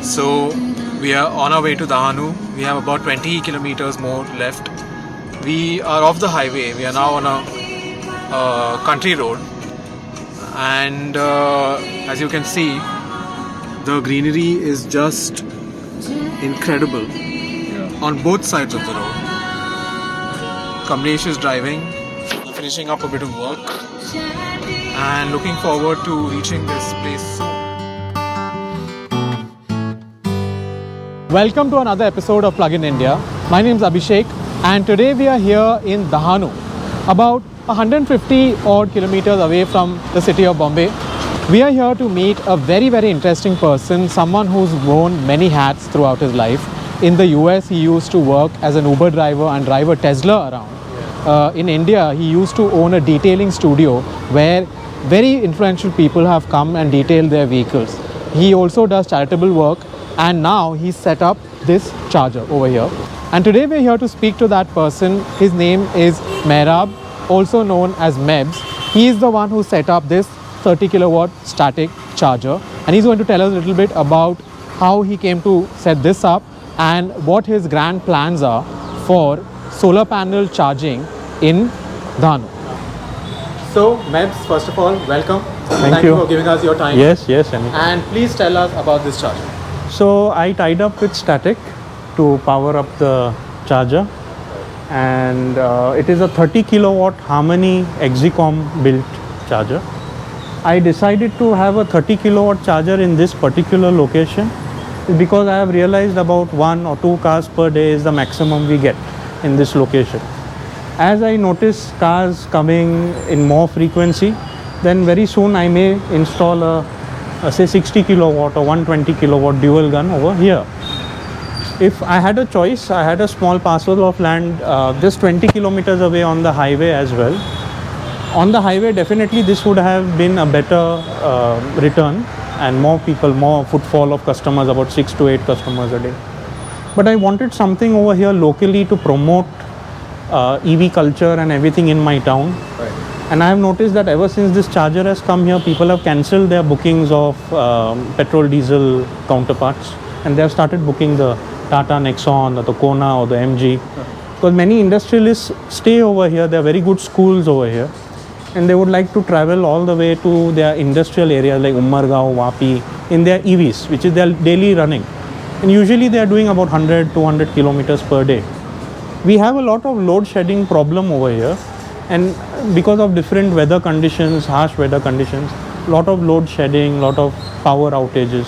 So we are on our way to Dahanu. We have about 20 kilometers more left. We are off the highway. We are now on a country road, and as you can see, the greenery is just incredible on both sides of the road. Kamlesh is driving, finishing up a bit of work, and looking forward to reaching this place soon. Welcome to another episode of Plug in India. My name is Abhishek, and today we are here in Dahanu, about 150 odd kilometers away from the city of Bombay. We are here to meet a very interesting person, someone who's worn many hats throughout his life. In the US, he used to work as an Uber driver and drive a Tesla around. In India, he used to own a detailing studio where very influential people have come and detailed their vehicles. He also does charitable work, and now he's set up this charger over here. And today we're here to speak to that person. His name is Mehrab, also known as Mebz. He is the one who set up this 30 kilowatt static charger, and he's going to tell us a little bit about how he came to set this up and what his grand plans are for solar panel charging in Dahanu. So Mebz, first of all, welcome. Thank you for giving us your time. Yes, anytime. And please tell us about this charger. So I tied up with static to power up the charger, and it is a 30 kilowatt Harmony Exicom built charger. I decided to have a 30 kilowatt charger in this particular location because I have realized about 1 or 2 cars per day is the maximum we get in this location. As I notice cars coming in more frequency, then very soon I may install a say 60 kilowatt or 120 kilowatt dual gun over here. If I had a choice, I had a small parcel of land just 20 kilometers away on the highway as well. On the highway, definitely this would have been a better return and more people, more footfall of customers, about 6 to 8 customers a day. But I wanted something over here locally to promote EV culture and everything in my town. Right. And I have noticed that ever since this charger has come here, people have cancelled their bookings of petrol diesel counterparts, and they have started booking the Tata Nexon or the Kona or the MG. Because many industrialists stay over here. There are very good schools over here, and they would like to travel all the way to their industrial areas like Ummargaon, Vapi in their EVs, which is their daily running. And usually they are doing about 100, 200 kilometers per day. We have a lot of load shedding problem over here, and because of different weather conditions, harsh weather conditions, lot of load shedding, lot of power outages.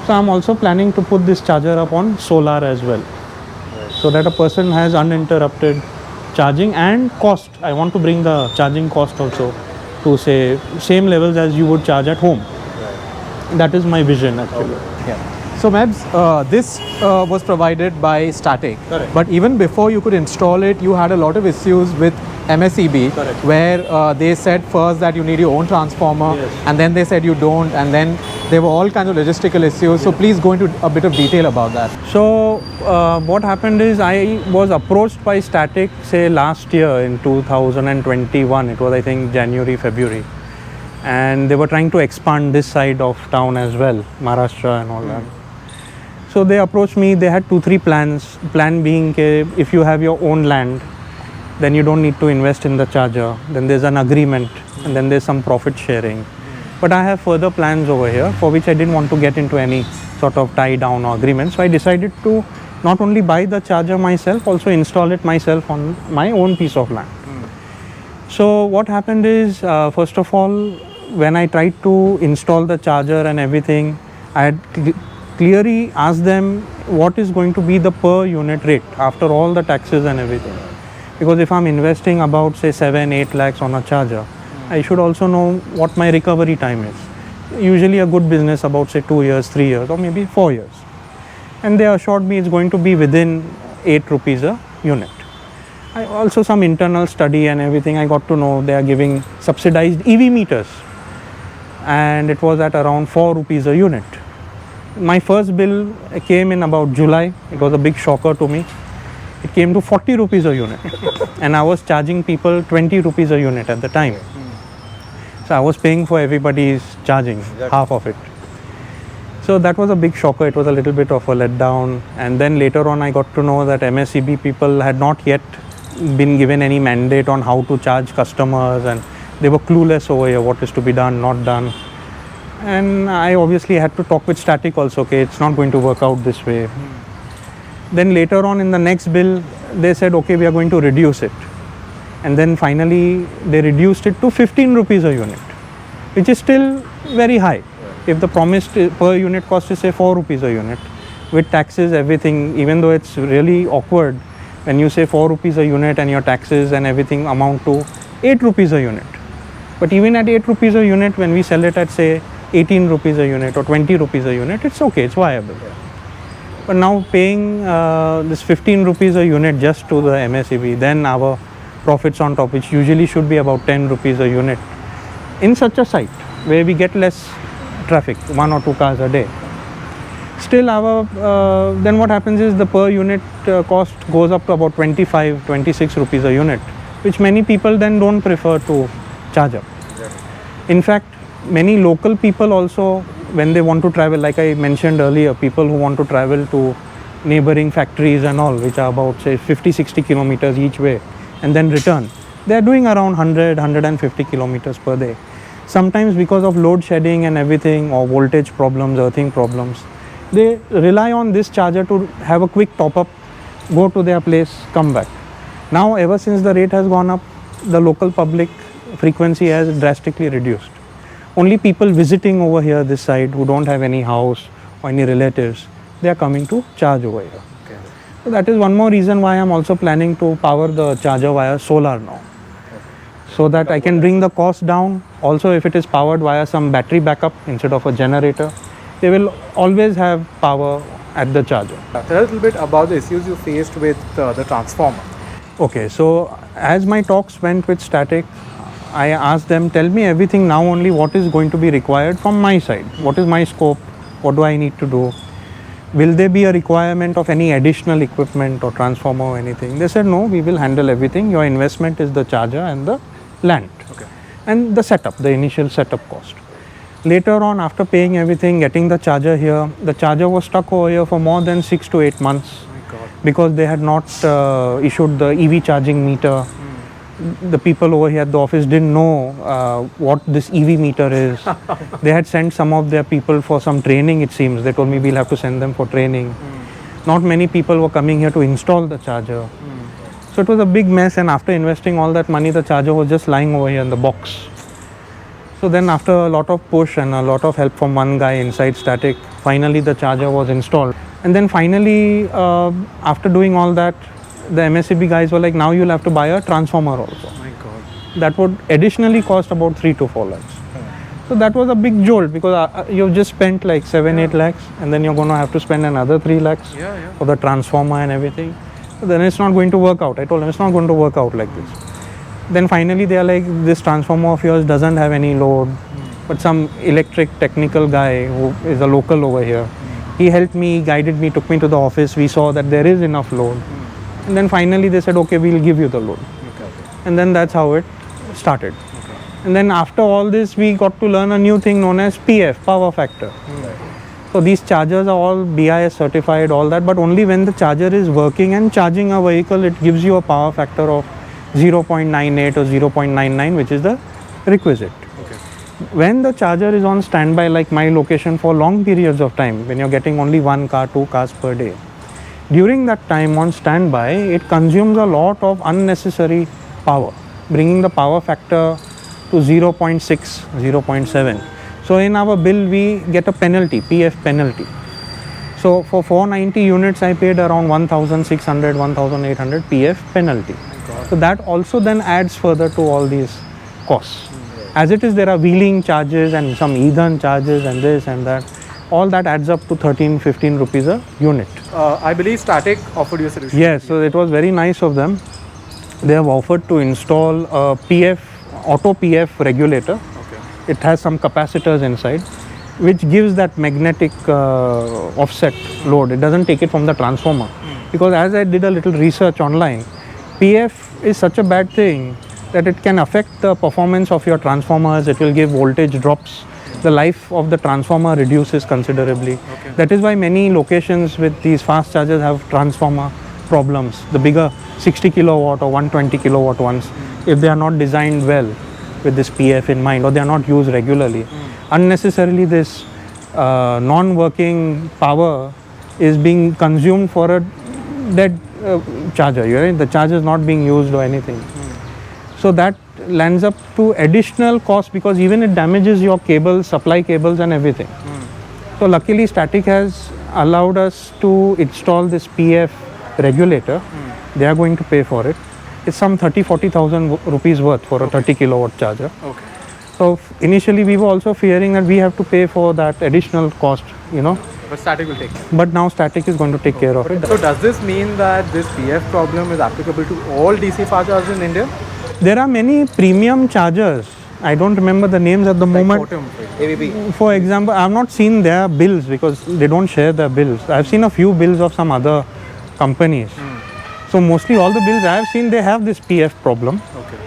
So I'm also planning to put this charger up on solar as well, so that a person has uninterrupted charging and cost. I want to bring the charging cost also to say same levels as you would charge at home. That is my vision actually. Yeah. So Mebz, this was provided by Static. Correct. But even before you could install it, you had a lot of issues with MSEB. Correct. Where they said first that you need your own transformer, yes, and then they said you don't, and then there were all kinds of logistical issues. So please go into a bit of detail about that. So what happened is I was approached by Static say last year in 2021. It was I think January, February. And they were trying to expand this side of town as well, Maharashtra and all that. So they approached me. They had 2-3 plans. Plan being if you have your own land, then you don't need to invest in the charger. Then there's an agreement, and then there's some profit sharing. But I have further plans over here for which I didn't want to get into any sort of tie down or agreement. So I decided to not only buy the charger myself, also install it myself on my own piece of land. So what happened is, first of all, when I tried to install the charger and everything, I had clearly asked them what is going to be the per unit rate after all the taxes and everything. Because if I'm investing about say 7-8 lakhs on a charger, I should also know what my recovery time is. Usually a good business about say 2 years, 3 years or maybe 4 years. And they assured me it's going to be within 8 rupees a unit. I also some internal study and everything, I got to know they are giving subsidized EV meters, and it was at around 4 rupees a unit. My first bill came in about July. It was a big shocker to me. It came to 40 rupees a unit and I was charging people 20 rupees a unit at the time. So I was paying for everybody's charging, half of it. So that was a big shocker. It was a little bit of a letdown. And then later on I got to know that MSEB people had not yet been given any mandate on how to charge customers, and they were clueless over here what is to be done, not done. And I obviously had to talk with Static also, okay, it's not going to work out this way. Then later on in the next bill, they said, okay, we are going to reduce it. And then finally, they reduced it to 15 rupees a unit, which is still very high. If the promised per unit cost is say 4 rupees a unit, with taxes, everything, even though it's really awkward, when you say 4 rupees a unit and your taxes and everything amount to 8 rupees a unit. But even at 8 rupees a unit, when we sell it at say 18 rupees a unit or 20 rupees a unit, it's okay, it's viable. But now paying this 15 rupees a unit just to the MSEB, then our profits on top, which usually should be about 10 rupees a unit, in such a site where we get less traffic, 1 or 2 cars a day. Still then what happens is the per unit cost goes up to about 25, 26 rupees a unit, which many people then don't prefer to charge up. In fact, many local people also, when they want to travel, like I mentioned earlier, people who want to travel to neighboring factories and all, which are about say 50-60 kilometers each way, and then return, they are doing around 100-150 kilometers per day. Sometimes because of load shedding and everything, or voltage problems, earthing problems, they rely on this charger to have a quick top up, go to their place, come back. Now ever since the rate has gone up, the local public frequency has drastically reduced. Only people visiting over here this side who don't have any house or any relatives, they are coming to charge over here. Okay. So that is one more reason why I am also planning to power the charger via solar now. So that I can bring the cost down. Also, if it is powered via some battery backup instead of a generator, they will always have power at the charger. Tell a little bit about the issues you faced with the transformer. Okay, so as my talks went with Static, I asked them, tell me everything now only what is going to be required from my side. What is my scope? What do I need to do? Will there be a requirement of any additional equipment or transformer or anything? They said, no, we will handle everything. Your investment is the charger and the land. Okay. And the setup, the initial setup cost. Later on, after paying everything, getting the charger here, the charger was stuck over here for more than 6 to 8 months. Because they had not issued the EV charging meter. The people over here at the office didn't know what this EV meter is. They had sent some of their people for some training, it seems. They told me we'll have to send them for training. Not many people were coming here to install the charger. So it was a big mess, and after investing all that money, the charger was just lying over here in the box. So then after a lot of push and a lot of help from one guy inside Static, finally the charger was installed. And then finally, after doing all that, the MSEB guys were like, now you'll have to buy a transformer also. Oh my God. That would additionally cost about 3 to 4 lakhs. So that was a big jolt, because you've just spent like 7-8 lakhs, and then you're going to have to spend another 3 lakhs for the transformer and everything. So then it's not going to work out. I told them it's not going to work out like this. Then finally they are like, this transformer of yours doesn't have any load. But some electric technical guy who is a local over here, he helped me, guided me, took me to the office. We saw that there is enough load. And then finally they said, okay, we'll give you the load. Okay. And then that's how it started. Okay. And then after all this, we got to learn a new thing known as PF, power factor. So these chargers are all BIS certified, all that, but only when the charger is working and charging a vehicle, it gives you a power factor of 0.98 or 0.99, which is the requisite. Okay. When the charger is on standby, like my location, for long periods of time, when you're getting only 1 car, 2 cars per day, during that time on standby, it consumes a lot of unnecessary power, bringing the power factor to 0.6, 0.7. So in our bill, we get a penalty, PF penalty. So for 490 units, I paid around 1,600, 1,800 PF penalty. So that also then adds further to all these costs. As it is, there are wheeling charges and some Ethan charges and this and that. All that adds up to 13-15 rupees a unit. I believe Static offered you a solution. Yes, so it was very nice of them. They have offered to install a PF, auto PF regulator. Okay. It has some capacitors inside, which gives that magnetic offset load. It doesn't take it from the transformer. Because as I did a little research online, PF is such a bad thing that it can affect the performance of your transformers. It will give voltage drops. The life of the transformer reduces considerably. Okay. That is why many locations with these fast chargers have transformer problems. The bigger 60 kilowatt or 120 kilowatt ones, if they are not designed well with this PF in mind, or they are not used regularly, unnecessarily this non-working power is being consumed for a dead charger. Right? The charger is not being used or anything. So that lands up to additional cost, because even it damages your cables, supply cables and everything. So luckily Static has allowed us to install this PF regulator. They are going to pay for it. It's some 30,000-40,000 rupees worth for a 30 kilowatt charger. Okay. So initially we were also fearing that we have to pay for that additional cost, you know. But Static will take care. But now Static is going to take care of it. So does this mean that this PF problem is applicable to all DC fast chargers in India? There are many premium chargers. I don't remember the names at the moment. ABB. For example, I have not seen their bills because they don't share their bills. I have seen a few bills of some other companies. So mostly all the bills I have seen, they have this PF problem. Okay.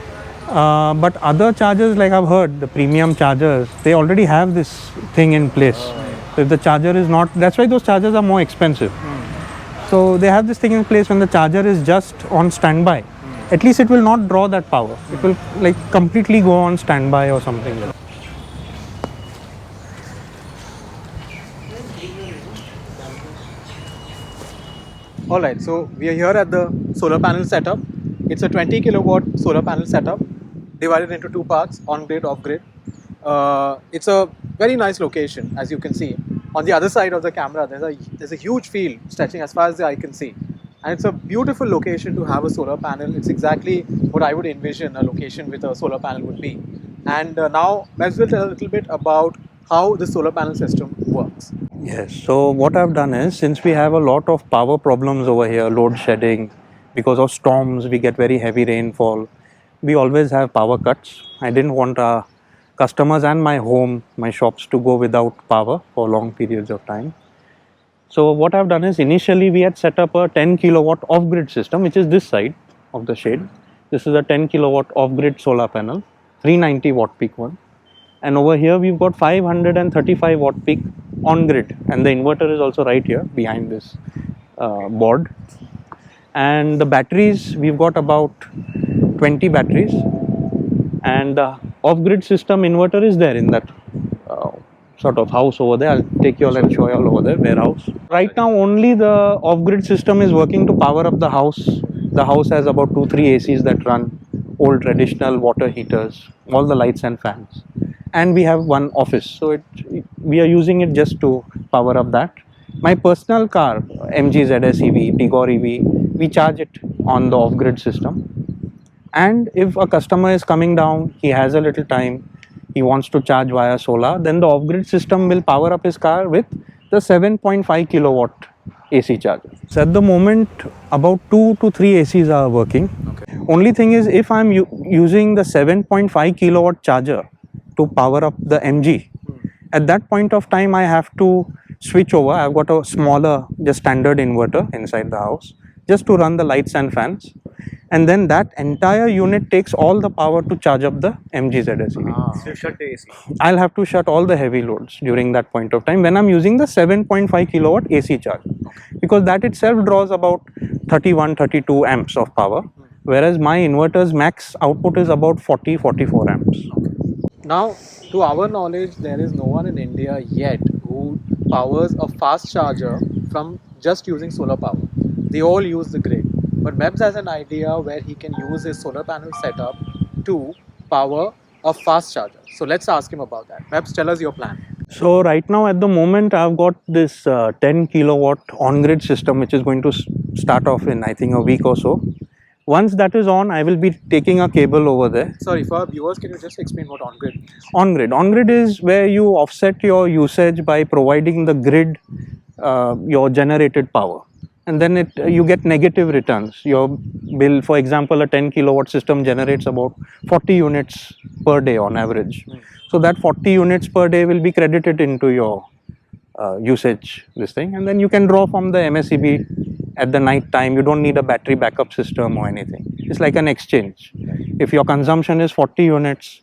But other chargers, like I've heard, the premium chargers, they already have this thing in place. So if the charger is not, that's why those chargers are more expensive. So they have this thing in place when the charger is just on standby. At least it will not draw that power. It will like completely go on standby or something. Alright, so we are here at the solar panel setup. It's a 20 kilowatt solar panel setup divided into two parts, on-grid, off-grid. It's a very nice location, as you can see. On the other side of the camera, there's a huge field stretching as far as the eye can see. And it's a beautiful location to have a solar panel. It's exactly what I would envision a location with a solar panel would be. And now Mebz will tell a little bit about how the solar panel system works. Yes, so what I've done is, since we have a lot of power problems over here, load shedding, because of storms, we get very heavy rainfall. We always have power cuts. I didn't want our customers and my home, my shops to go without power for long periods of time. So what I've done is, initially we had set up a 10 kilowatt off-grid system, which is this side of the shade. This is a 10 kilowatt off-grid solar panel, 390 watt peak one. And over here we've got 535 watt peak on-grid, and the inverter is also right here behind this board. And the batteries, we've got about 20 batteries, and the off-grid system inverter is there in that sort of house over there. I'll take you all and show you all over there, warehouse. Right now only the off-grid system is working to power up the house. The house has about 2-3 ACs that run, old traditional water heaters, all the lights and fans. And we have one office, so we are using it just to power up that. My personal car, MG ZS EV, Tigor EV, we charge it on the off-grid system. And if a customer is coming down, he has a little time, he wants to charge via solar, then the off-grid system will power up his car with the 7.5 kilowatt AC charger. So at the moment, about 2 to 3 ACs are working. Okay. Only thing is, if I'm using the 7.5 kilowatt charger to power up the MG, at that point of time I have to switch over. I've got a smaller, just standard inverter inside the house, just to run the lights and fans. And then that entire unit takes all the power to charge up the MG ZS EV. So shut the AC. I'll have to shut all the heavy loads during that point of time when I'm using the 7.5 kilowatt AC charger, because that itself draws about 31-32 amps of power, whereas my inverter's max output is about 40-44 amps. Now, to our knowledge, there is no one in India yet who powers a fast charger from just using solar power. They all use the grid. But Mebz has an idea where he can use his solar panel setup to power a fast charger. So let's ask him about that. Mebz, tell us your plan. So right now at the moment I've got this 10 kilowatt on-grid system, which is going to start off in I think a week or so. Once that is on, I will be taking a cable over there. Sorry, for our viewers, can you just explain what on-grid is? On-grid is where you offset your usage by providing the grid your generated power. And then you get negative returns. Your bill, for example, a 10 kilowatt system generates about 40 units per day on average. So that 40 units per day will be credited into your usage, this thing, and then you can draw from the MSEB at the night time. You don't need a battery backup system or anything. It's like an exchange. If your consumption is 40 units,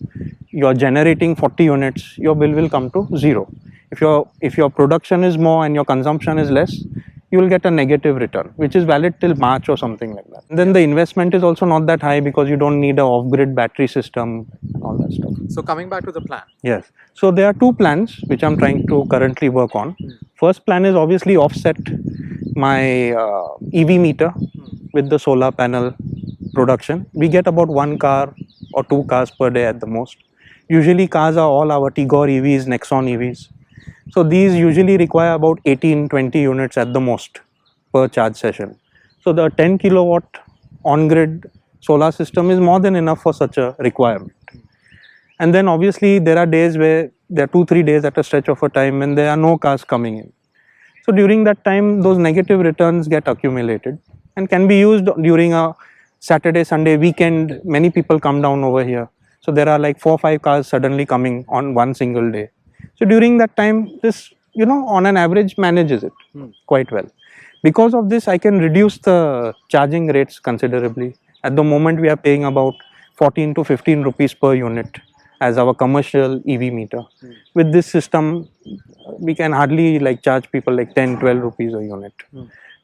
you're generating 40 units, your bill will come to zero. If your production is more and your consumption is less, you will get a negative return, which is valid till March or something like that. Then the investment is also not that high because you don't need a off-grid battery system and all that stuff. So coming back to the plan. Yes. So there are two plans which I'm trying to currently work on. First plan is obviously offset my EV meter with the solar panel production. We get about 1 car or 2 cars per day at the most. Usually cars are all our Tigor EVs, Nexon EVs. So these usually require about 18-20 units at the most per charge session. So the 10 kilowatt on-grid solar system is more than enough for such a requirement. And then obviously there are days where there are 2-3 days at a stretch of a time when there are no cars coming in. So during that time, those negative returns get accumulated and can be used during a Saturday, Sunday, weekend. Many people come down over here. So there are like 4-5 cars suddenly coming on one single day. So during that time, this, on an average manages it quite well. Because of this, I can reduce the charging rates considerably. At the moment, we are paying about 14 to 15 rupees per unit as our commercial EV meter. With this system, we can hardly charge people like 10-12 rupees a unit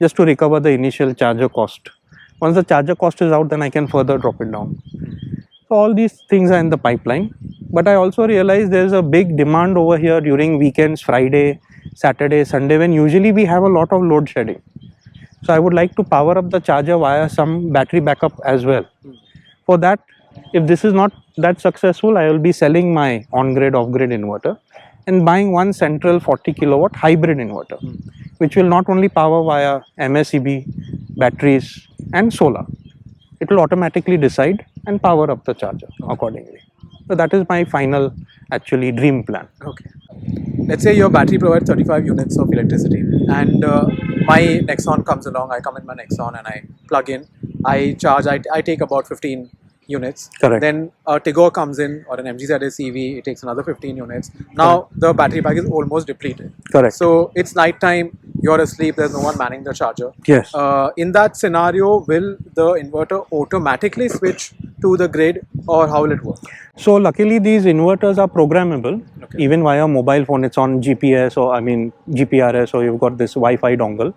just to recover the initial charger cost. Once the charger cost is out, then I can further drop it down. So all these things are in the pipeline. But I also realize there's a big demand over here during weekends, Friday, Saturday, Sunday, when usually we have a lot of load shedding. So I would like to power up the charger via some battery backup as well. For that, if this is not that successful, I will be selling my on-grid, off-grid inverter and buying one central 40 kilowatt hybrid inverter, which will not only power via MSEB, batteries and solar. It will automatically decide and power up the charger accordingly. So that is my final actually dream plan. Okay. Let's say your battery provides 35 units of electricity and my Nexon comes along, I come in my Nexon and I plug in, I charge, I take about 15 units. Correct. Then a Tigor comes in or an MGZS EV, it takes another 15 units. Now the battery pack is almost depleted. Correct. So it's night time, you're asleep, there's no one manning the charger. Yes. In that scenario, will the inverter automatically switch to the grid or how will it work? So luckily these inverters are programmable, even via mobile phone. It's on GPS or GPRS, or you've got this Wi-Fi dongle.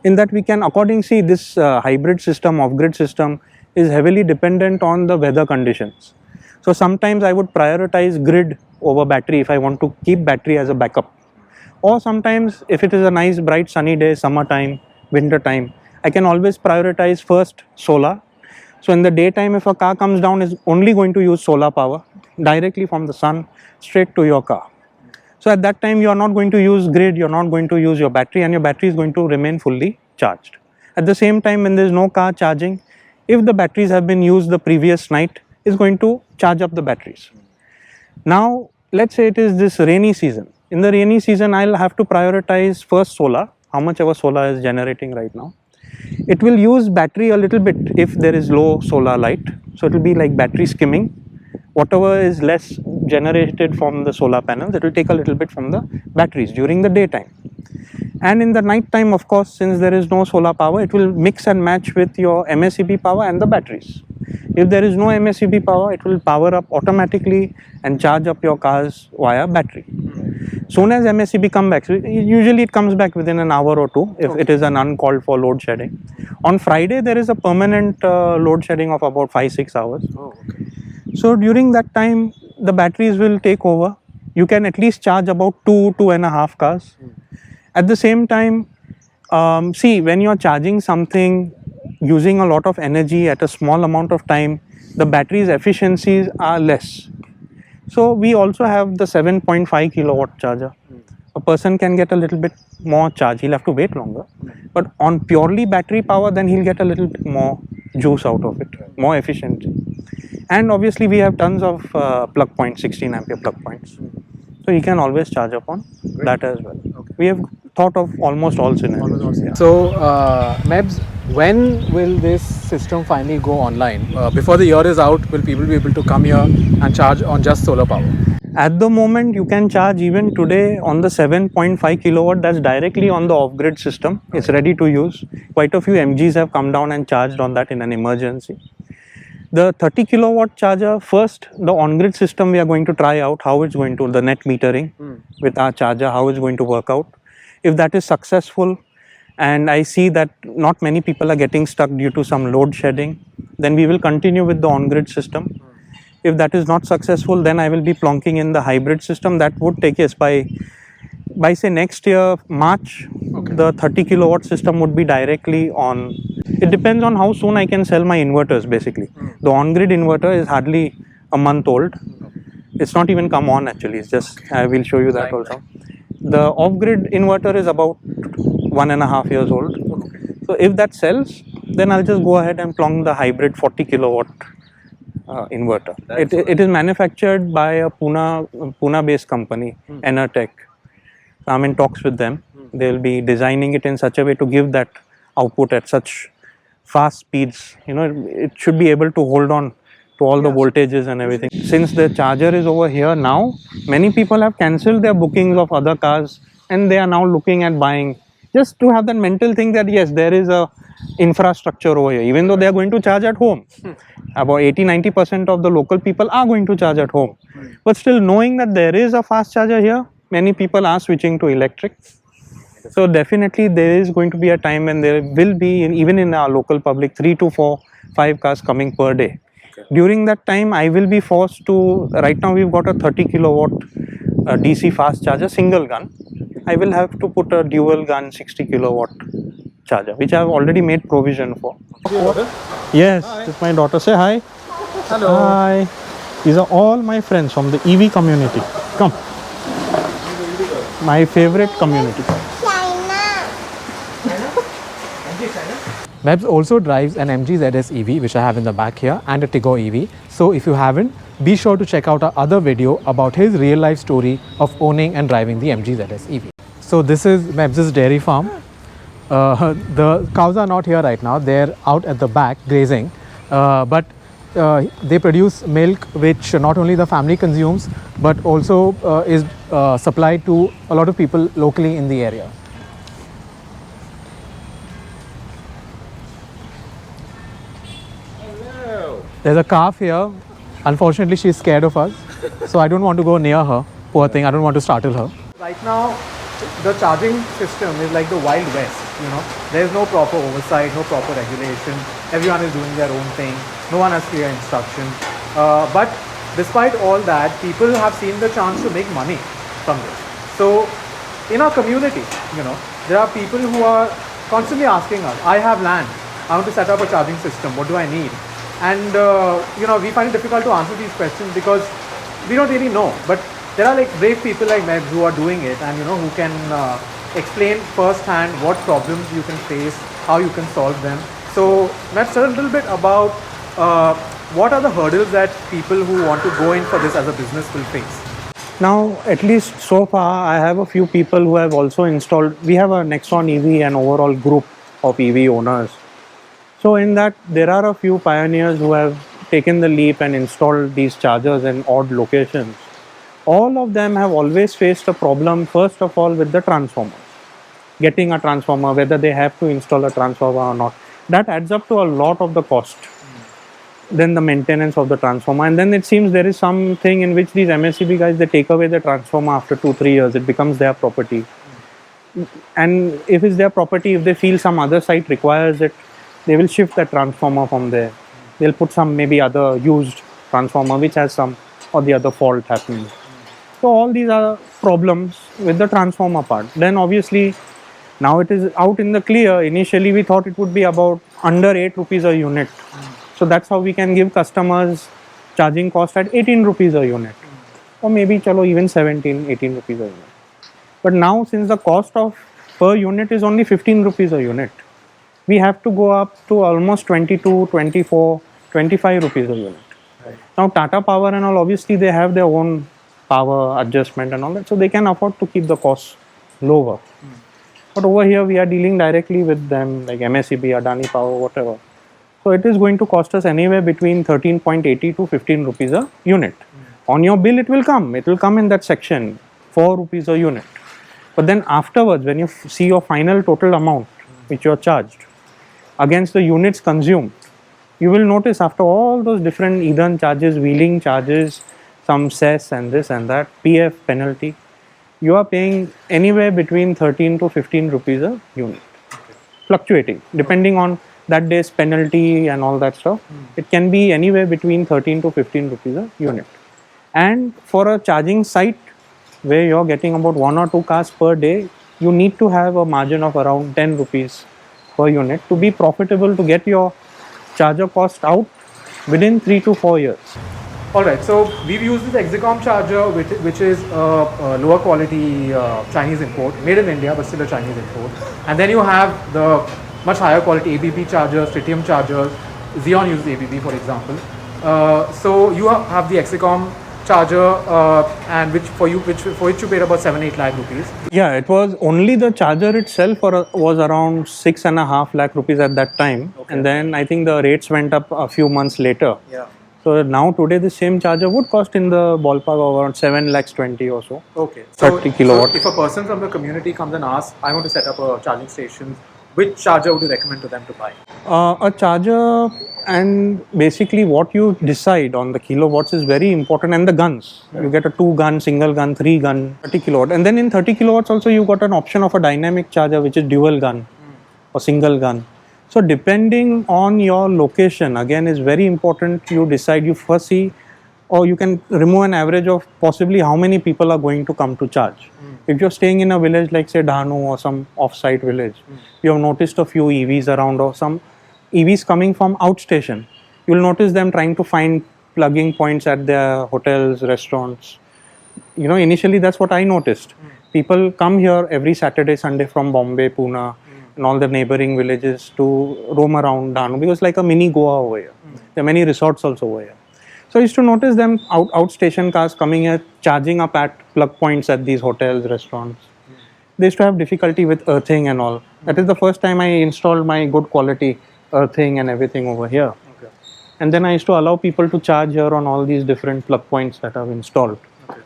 In that we can accordingly see this hybrid system, off-grid system is heavily dependent on the weather conditions. So sometimes I would prioritize grid over battery if I want to keep battery as a backup. Or sometimes if it is a nice bright sunny day, summertime, winter time, I can always prioritize first solar. So in the daytime, if a car comes down, is only going to use solar power directly from the sun straight to your car. So at that time, you are not going to use grid, you are not going to use your battery, and your battery is going to remain fully charged. At the same time, when there is no car charging, if the batteries have been used the previous night, is going to charge up the batteries. Now, let's say it is this rainy season. In the rainy season, I'll have to prioritize first solar, how much our solar is generating right now. It will use battery a little bit if there is low solar light. So it will be like battery skimming. Whatever is less generated from the solar panels, it will take a little bit from the batteries during the daytime. And in the night time, of course, since there is no solar power, it will mix and match with your MSEB power and the batteries. If there is no MSEB power, it will power up automatically and charge up your cars via battery. Soon as MSEB comes back, usually it comes back within an hour or two if it is an uncalled for load shedding. On Friday, there is a permanent load shedding of about 5-6 hours. So during that time, the batteries will take over. You can at least charge about 2.5 cars. At the same time, see, when you are charging something using a lot of energy at a small amount of time, the battery's efficiencies are less. So we also have the 7.5 kilowatt charger. A person can get a little bit more charge. He'll have to wait longer. But on purely battery power, then he'll get a little bit more juice out of it, more efficiency. And obviously we have tons of plug points, 16 ampere plug points. So he can always charge up on that as well. We have thought of almost all scenarios. So, Mebz, when will this system finally go online? Before the year is out, will people be able to come here and charge on just solar power? At the moment, you can charge even today on the 7.5 kilowatt that's directly on the off-grid system. It's ready to use. Quite a few MGs have come down and charged on that in an emergency. The 30 kilowatt charger, first the on-grid system we are going to try out, how it's going to, the net metering with our charger, how it's going to work out. If that is successful, and I see that not many people are getting stuck due to some load shedding, then we will continue with the on-grid system. If that is not successful, then I will be plonking in the hybrid system. That would take us by say next year March. The 30 kilowatt system would be directly on. It depends on how soon I can sell my inverters basically. The on-grid inverter is hardly a month old. It's not even come on actually. It's just, I will show you that also. The off-grid inverter is about 1.5 years old. So if that sells, then I'll just go ahead and plonk the hybrid 40 kilowatt inverter. It is manufactured by a Pune based company, Enertech. I'm in talks with them. They'll be designing it in such a way to give that output at such fast speeds. You know, it should be able to hold on to all the voltages and everything. Since the charger is over here now, many people have cancelled their bookings of other cars and they are now looking at buying, just to have that mental thing that yes, there is a infrastructure over here, even though they are going to charge at home. About 80-90% of the local people are going to charge at home. But still, knowing that there is a fast charger here, many people are switching to electric. So definitely there is going to be a time when there will be, even in our local public, 3 to 4, 5 cars coming per day. During that time, I will be forced to, right now we've got a 30 kilowatt DC fast charger, single gun. I will have to put a dual gun 60 kilowatt charger, which I have already made provision for. Yes, it's my daughter. Say hi. Hello. Hi. These are all my friends from the EV community. Come. My favorite community. Mebz also drives an MG ZS EV, which I have in the back here, and a Tiggo EV. So if you haven't, be sure to check out our other video about his real life story of owning and driving the MG ZS EV. So this is Mebz's dairy farm. The cows are not here right now, they're out at the back grazing, but they produce milk which not only the family consumes but also is supplied to a lot of people locally in the area. There's a calf here. Unfortunately, she's scared of us, so I don't want to go near her. Poor thing, I don't want to startle her. Right now, the charging system is like the Wild West, you know. There's no proper oversight, no proper regulation. Everyone is doing their own thing. No one has clear instructions. But despite all that, people have seen the chance to make money from this. So, in our community, you know, there are people who are constantly asking us, I have land, I want to set up a charging system, what do I need? And you know, we find it difficult to answer these questions because we don't really know. But there are like brave people like Mebz who are doing it, and you know, who can explain firsthand what problems you can face, how you can solve them. So Mebz, tell a little bit about what are the hurdles that people who want to go in for this as a business will face. Now, at least so far, I have a few people who have also installed. We have a Nexon EV and overall group of EV owners. So in that, there are a few pioneers who have taken the leap and installed these chargers in odd locations. All of them have always faced a problem, first of all, with the transformer. Getting a transformer, whether they have to install a transformer or not. That adds up to a lot of the cost. Then the maintenance of the transformer. And then it seems there is something in which these MSCB guys, they take away the transformer after 2-3 years. It becomes their property. And if it's their property, if they feel some other site requires it, they will shift the transformer from there. They'll put some maybe other used transformer which has some or the other fault happening. So all these are problems with the transformer part. Then obviously now it is out in the clear. Initially we thought it would be about under 8 rupees a unit. So that's how we can give customers charging cost at 18 rupees a unit. Or maybe chalo even 17, 18 rupees a unit. But now since the cost of per unit is only 15 rupees a unit, we have to go up to almost 22, 24, 25 rupees a unit. Right. Now Tata Power and all, obviously they have their own power adjustment and all that, so they can afford to keep the costs lower. But over here we are dealing directly with them like MSCB, Adani Power, whatever. So it is going to cost us anywhere between 13.80 to 15 rupees a unit. On your bill it will come in that section, 4 rupees a unit. But then afterwards, when you see your final total amount which you are charged against the units consumed, you will notice after all those different Idhan charges, wheeling charges, some cess and this and that, PF penalty, you are paying anywhere between 13 to 15 rupees a unit, fluctuating depending on that day's penalty and all that stuff. It can be anywhere between 13 to 15 rupees a unit. And for a charging site where you're getting about 1 or 2 cars per day, you need to have a margin of around 10 rupees per unit to be profitable, to get your charger cost out within 3 to 4 years. Alright, so we've used this Exicom charger, which is a lower quality Chinese import, made in India but still a Chinese import. And then you have the much higher quality ABB chargers, tritium chargers. Xeon uses ABB, for example. So you have the Exicom charger, and for which you paid about 7-8 lakh rupees. Yeah, it was only the charger itself was around 6.5 lakh rupees at that time. Okay. And then I think the rates went up a few months later. Yeah. So now today the same charger would cost in the ballpark of around 7 lakhs 20 or so. Okay. 30 kilowatt. So if a person from the community comes and asks, I want to set up a charging station, which charger would you recommend to them to buy? A charger, and basically what you decide on the kilowatts is very important, and the guns. Right. You get a 2 gun, single gun, 3 gun, 30 kilowatt. And then in 30 kilowatts also you got an option of a dynamic charger which is dual gun or single gun. So depending on your location, again, is very important. You decide, you first see, or you can remove an average of possibly how many people are going to come to charge. If you're staying in a village like say Dahanu or some off-site village, you have noticed a few EVs around or some EVs coming from outstation. You'll notice them trying to find plugging points at their hotels, restaurants. You know, initially that's what I noticed. People come here every Saturday, Sunday from Bombay, Pune, and all the neighboring villages to roam around Dahanu, because it's like a mini Goa over here. There are many resorts also over here. So I used to notice them outstation cars coming here, charging up at plug points at these hotels, restaurants. They used to have difficulty with earthing and all. That is the first time I installed my good quality earthing and everything over here. Okay. And then I used to allow people to charge here on all these different plug points that I've installed. Okay.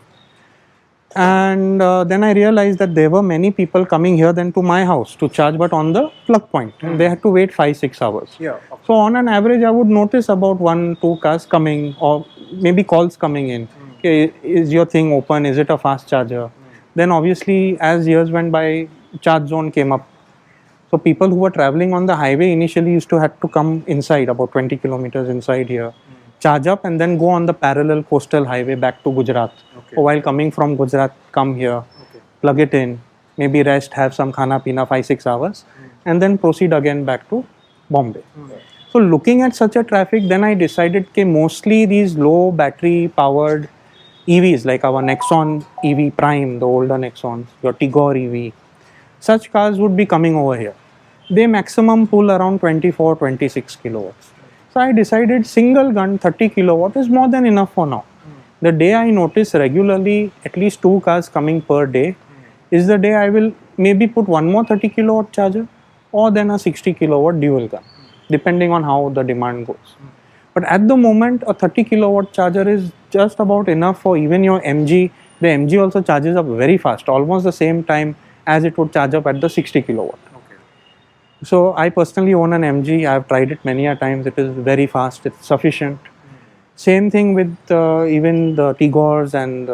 And then I realized that there were many people coming here then to my house to charge, but on the plug point. And they had to wait 5-6 hours. Yeah. So on an average, I would notice about 1-2 cars coming, or maybe calls coming in. Okay, is your thing open? Is it a fast charger? Then obviously, as years went by, charge zone came up. So people who were traveling on the highway initially used to have to come inside, about 20 kilometers inside here, charge up and then go on the parallel coastal highway back to Gujarat. Okay. Or while coming from Gujarat, come here, plug it in, maybe rest, have some khana pina, 5-6 hours, and then proceed again back to Bombay. So looking at such a traffic, then I decided that mostly these low battery powered EVs like our Nexon EV Prime, the older Nexons, your Tigor EV, such cars would be coming over here. They maximum pull around 24-26 kilowatts. So I decided single gun 30 kilowatt is more than enough for now. The day I notice regularly at least 2 cars coming per day is the day I will maybe put one more 30 kilowatt charger or then a 60 kilowatt dual gun, depending on how the demand goes. But at the moment, a 30 kilowatt charger is just about enough for even your MG. The MG also charges up very fast, almost the same time as it would charge up at the 60 kilowatt. Okay. So I personally own an MG. I have tried it many a times. It is very fast. It's sufficient. Same thing with even the Tigors and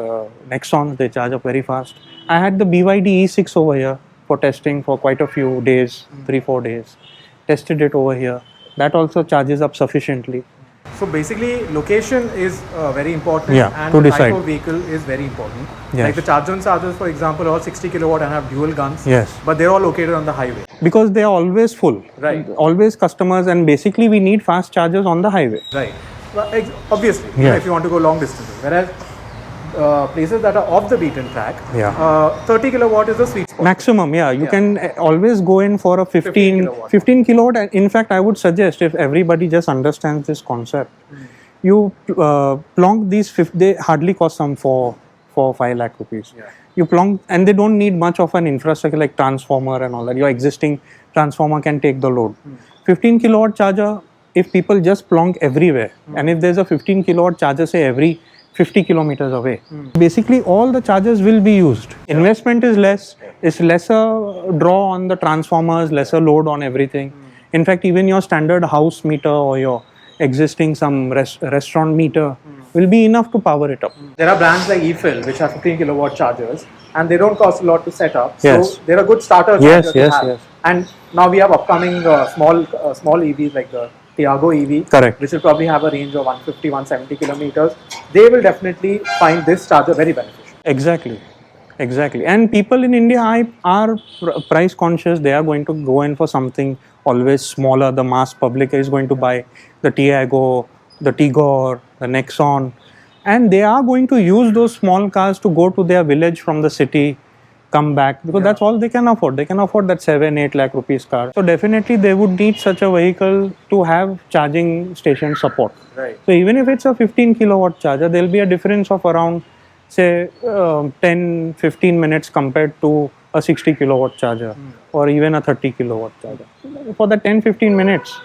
Nexons. They charge up very fast. I had the BYD E6 over here for testing for quite a few days, 3-4 days. Tested it over here. That also charges up sufficiently. So basically, location is very important, Yeah, and to the decide. type of vehicle is very important. Yes. Like the chargers, for example, are all 60 kilowatt and have dual guns. Yes. But they're all located on the highway. Because they are always full. Right. Always customers, and basically we need fast chargers on the highway. Right. Well, obviously, Yes. if you want to go long distances. Whereas places that are off the beaten track, 30 kilowatt is the sweet spot. Maximum, yeah. You can always go in for a 15 kilowatt. And in fact, I would suggest if everybody just understands this concept, you plonk these, they hardly cost some 4-5 lakh rupees. Yeah. You plonk, and they don't need much of an infrastructure like transformer and all that. Your existing transformer can take the load. 15 kilowatt charger, if people just plonk everywhere, and if there's a 15 kilowatt charger, say every 50 kilometers away. Basically, all the chargers will be used. Investment is less, it's lesser draw on the transformers, lesser load on everything. In fact, even your standard house meter or your existing some restaurant meter will be enough to power it up. There are brands like eFill which are 15 kilowatt chargers and they don't cost a lot to set up. Yes. So they're a good starter Yes, charger to yes, have. yes. And now we have upcoming small EVs like the Tiago EV, Correct. which will probably have a range of 150, 170 kilometers. They will definitely find this charger very beneficial. Exactly. Exactly. And people in India are price conscious. They are going to go in for something always smaller. The mass public is going to buy the Tiago, the Tigor, the Nexon. And they are going to use those small cars to go to their village from the city, come back, because that's all they can afford. They can afford that 7-8 lakh rupees car. So definitely they would need such a vehicle to have charging station support. Right. So even if it's a 15 kilowatt charger, there will be a difference of around say 10-15 minutes compared to a 60 kilowatt charger or even a 30 kilowatt charger. For the 10-15 minutes,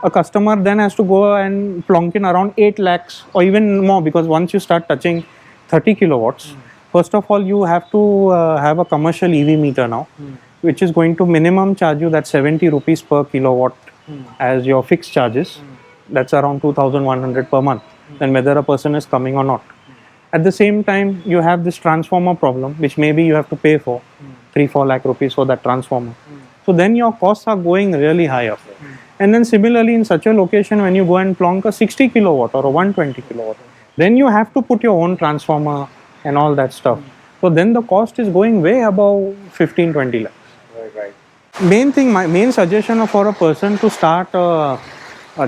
a customer then has to go and plonk in around 8 lakhs or even more, because once you start touching 30 kilowatts, first of all you have to have a commercial EV meter now, which is going to minimum charge you that 70 rupees per kilowatt as your fixed charges. That's around 2,100 per month, then whether a person is coming or not. At the same time, you have this transformer problem, which maybe you have to pay for 3-4 lakh rupees for that transformer. So then your costs are going really high up. And then similarly, in such a location, when you go and plonk a 60 kilowatt or a 120 kilowatt, then you have to put your own transformer and all that stuff. So then the cost is going way above 15-20 lakhs. Right. Main thing, my main suggestion for a person to start a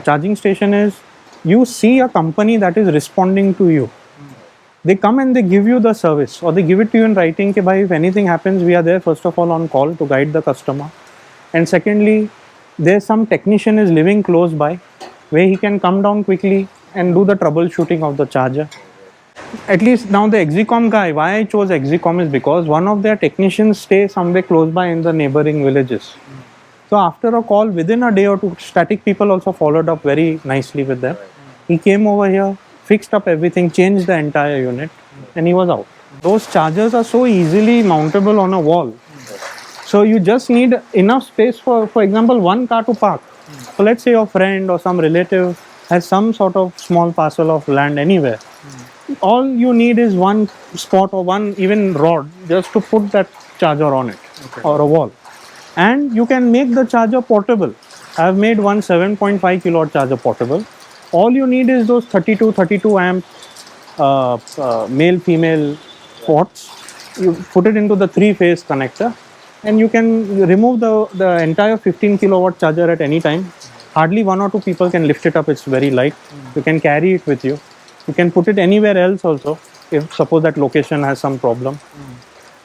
charging station is, you see a company that is responding to you. They come and they give you the service, or they give it to you in writing, that if anything happens, we are there first of all on call to guide the customer. And secondly, there's some technician is living close by where he can come down quickly and do the troubleshooting of the charger. At least now the Exicom guy, why I chose Exicom is because one of their technicians stay somewhere close by in the neighboring villages. So after a call, within a day or two, static people also followed up very nicely with them. He came over here, fixed up everything, changed the entire unit, and he was out. Those chargers are so easily mountable on a wall. So you just need enough space for example, one car to park. So let's say your friend or some relative has some sort of small parcel of land anywhere. All you need is one spot or one even rod just to put that charger on it, or a wall. And you can make the charger portable. I have made one 7.5 kilowatt charger portable. All you need is those 32 amp male female ports. You put it into the 3-phase connector and you can remove the entire 15 kilowatt charger at any time. Hardly 1 or 2 people can lift it up. It's very light. You can carry it with you. You can put it anywhere else also, if suppose that location has some problem.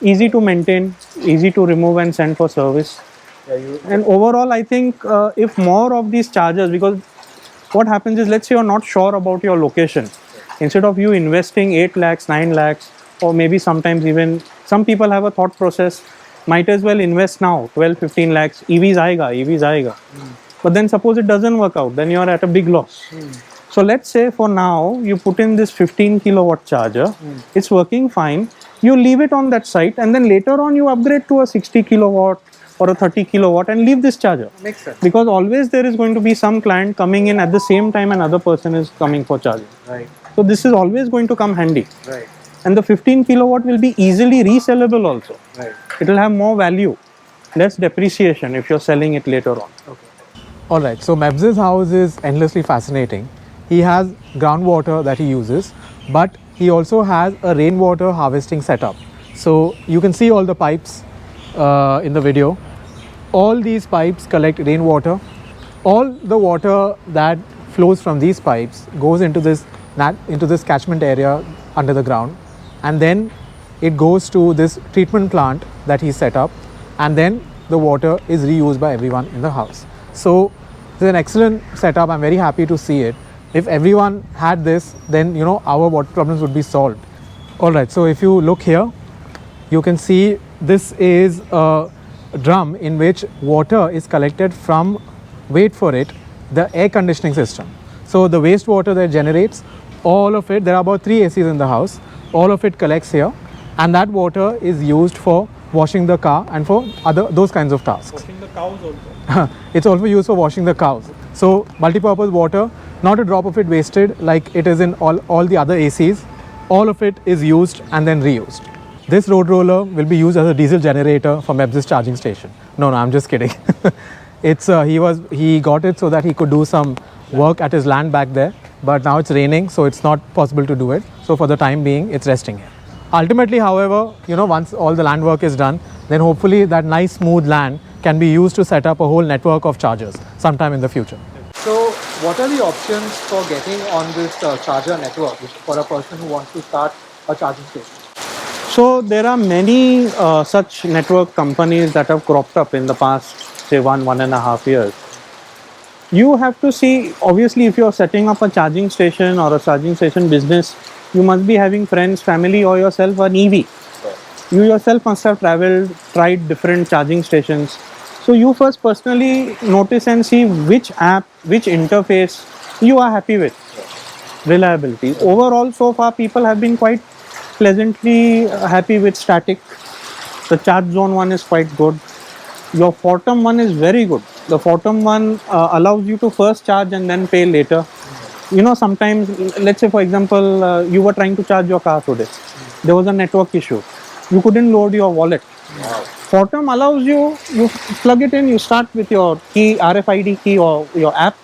Easy to maintain, easy to remove and send for service. And overall, I think if more of these chargers, because what happens is, let's say you're not sure about your location. Instead of you investing 8 lakhs, 9 lakhs, or maybe sometimes even, some people have a thought process, might as well invest now, 12-15 lakhs, EVs aayega. But then suppose it doesn't work out, then you're at a big loss. So let's say for now, you put in this 15 kilowatt charger, it's working fine, you leave it on that site, and then later on you upgrade to a 60 kilowatt or a 30 kilowatt and leave this charger. Makes sense. Because always there is going to be some client coming in at the same time another person is coming for charging. Right. So this is always going to come handy. Right. And the 15 kilowatt will be easily resellable also. Right. It will have more value, less depreciation if you're selling it later on. Okay. Alright, so Mebz's house is endlessly fascinating. He has groundwater that he uses, but he also has a rainwater harvesting setup. So you can see all the pipes in the video. All these pipes collect rainwater. All the water that flows from these pipes goes into this catchment area under the ground, and then it goes to this treatment plant that he set up, and then the water is reused by everyone in the house. So it's an excellent setup. I'm very happy to see it. If everyone had this, then our water problems would be solved. Alright, so if you look here, you can see this is a drum in which water is collected from, wait for it, the air conditioning system. So the wastewater that generates, all of it, there are about 3 ACs in the house, all of it collects here, and that water is used for washing the car and for those kinds of tasks. Washing the cows also. It's also used for washing the cows. So multi-purpose water, not a drop of it wasted like it is in all the other ACs. All of it is used and then reused. This road roller will be used as a diesel generator for Mebz's charging station. No, I'm just kidding. He got it so that he could do some work at his land back there, but now it's raining, so it's not possible to do it. So for the time being, it's resting here. Ultimately, however, once all the land work is done, then hopefully that nice smooth land can be used to set up a whole network of chargers sometime in the future. So what are the options for getting on this charger network for a person who wants to start a charging station? So there are many such network companies that have cropped up in the past, say 1.5 years. You have to see, obviously, if you're setting up a charging station or a charging station business, you must be having friends, family, or yourself an EV. You yourself must have tried different charging stations. So you first personally notice and see which app, which interface you are happy with. Reliability. Overall, so far, people have been quite pleasantly happy with static. The charge zone one is quite good. Your Fortum one is very good. The Fortum one allows you to first charge and then pay later. Sometimes, let's say for example, you were trying to charge your car today. There was a network issue. You couldn't load your wallet. Fortum allows you plug it in, you start with your key, RFID key or your app,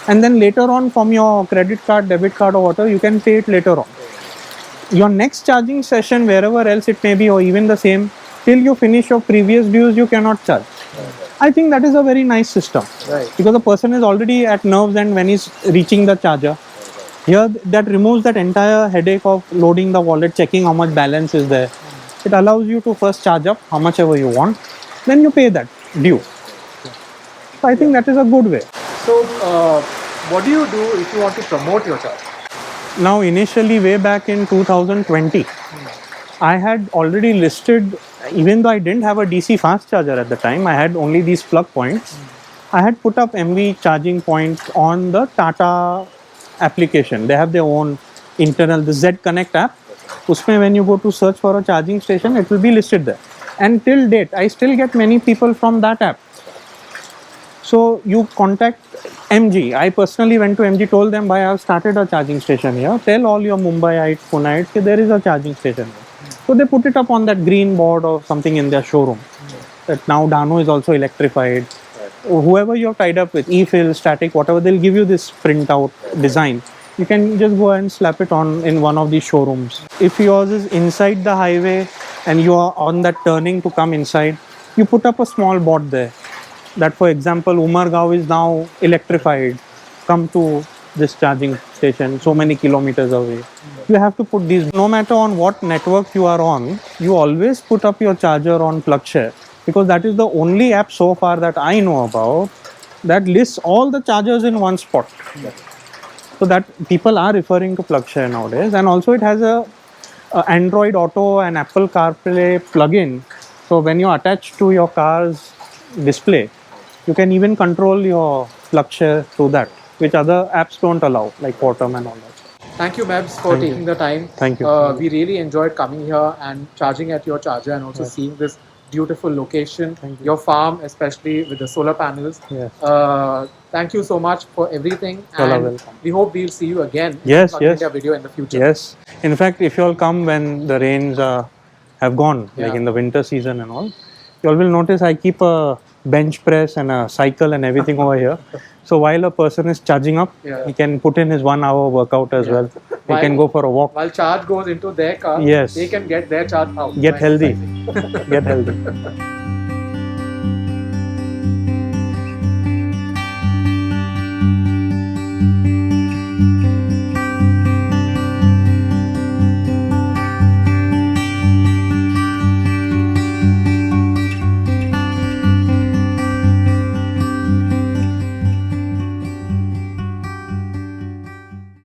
and then later on from your credit card, debit card or whatever, you can pay it later on. Your next charging session, wherever else it may be, or even the same, till you finish your previous dues, you cannot charge. I think that is a very nice system, because the person is already at nerves end when he's reaching the charger. Here, that removes that entire headache of loading the wallet, checking how much balance is there. It allows you to first charge up how much ever you want, then you pay that due. So I think that is a good way. So what do you do if you want to promote your charger? Now, initially, way back in 2020, I had already listed, even though I didn't have a DC fast charger at the time, I had only these plug points. I had put up MV charging points on the Tata application. They have their own internal, the Z Connect app. Usme when you go to search for a charging station, it will be listed there. And till date, I still get many people from that app. So you contact MG. I personally went to MG, told them, I have started a charging station here. Tell all your Mumbaiites, Puneites that there is a charging station here. So they put it up on that green board or something in their showroom. That now Dahanu is also electrified. Whoever you have tied up with, e-fill, static, whatever, they'll give you this printout design. You can just go and slap it on in one of these showrooms. If yours is inside the highway and you are on that turning to come inside, you put up a small board there. That, for example, Umargaon is now electrified. Come to this charging station so many kilometers away. You have to put these. No matter on what network you are on, you always put up your charger on PlugShare, because that is the only app so far that I know about that lists all the chargers in one spot. So that people are referring to PlugShare nowadays, and also it has a Android Auto and Apple CarPlay plugin. So when you attach to your car's display, you can even control your PlugShare through that, which other apps don't allow, like Fortum and all that. Thank you, Mebz, for taking the time. Thank you. We really enjoyed coming here and charging at your charger, and also seeing this beautiful location, your farm, especially with the solar panels. Yes. Thank you so much for everything, You're and welcome. we hope we'll see you again Yes, in yes. a video in the future. Yes. In fact, if you all come when the rains have gone, like Yeah. in the winter season and all, you all will notice I keep a bench press and a cycle and everything over here. So while a person is charging up, he can put in his 1 hour workout as well. He can go for a walk. While charge goes into their car, Yes. they can get their charge out. Get by healthy. exercising. Get healthy.